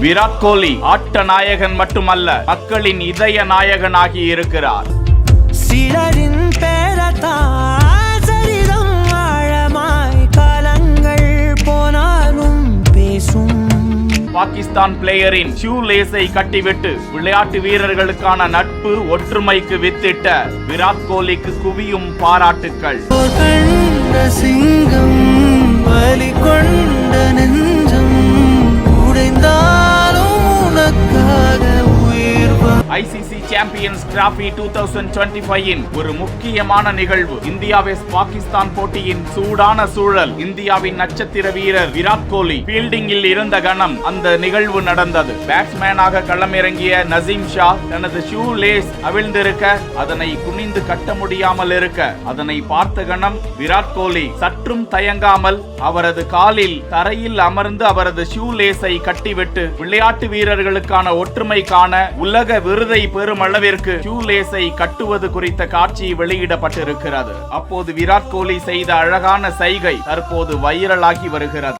விராட் கோலி ஆட்ட நாயகன் மட்டுமல்ல, மக்களின் இதய நாயகனாகி இருக்கிறார். சிலரின் பேரத்தால் சரிதம் ஆழமாய் காலங்கள் போனாலும் பேசும். பாகிஸ்தான் பிளேயரின் ஷூ லேஸை கட்டிவிட்டு விளையாட்டு வீரர்களுக்கான நட்பு ஒற்றுமைக்கு வித்திட்ட விராட் கோலிக்கு குவியும் பாராட்டுக்கள். சிங்கம் வலி கொண்ட நெஞ்சம் உடைந்தாலும் உனக்காக உயிர். ஐசிசி சாம்பியன்ஸ் டிராபி 2025 ஒரு முக்கியமான நிகழ்வு. இந்தியா வெஸ்ட் பாகிஸ்தான் போட்டியின் சூடான சூழல். இந்தியாவின் நட்சத்திர வீரர் விராட் கோலி ஃபீல்டிங்கில் இருந்த கணம் அந்த நிகழ்வு நடந்தது. பேட்ஸ்மேனாக களமிறங்கிய நசீம் ஷா தனது ஷூ லேஸ் அவிழ்ந்திருக்க, அதனை குனிந்து கட்ட முடியாமல் இருக்க, அதனை பார்த்த கணம் விராட் கோலி சற்றும் தயங்காமல் அவரது காலில் தரையில் அமர்ந்து அவரது ஷூ லேஸை கட்டிவிட்டு விளையாட்டு வீரர்களுக்கான ஒற்றுமைக்கான உலக விருதை பெறும் அளவிற்கு ஷூ லேஸை கட்டுவது குறித்த காட்சி வெளியிடப்பட்டிருக்கிறது. அப்போது விராட் கோலி செய்த அழகான சைகை தற்போது வைரலாகி வருகிறது.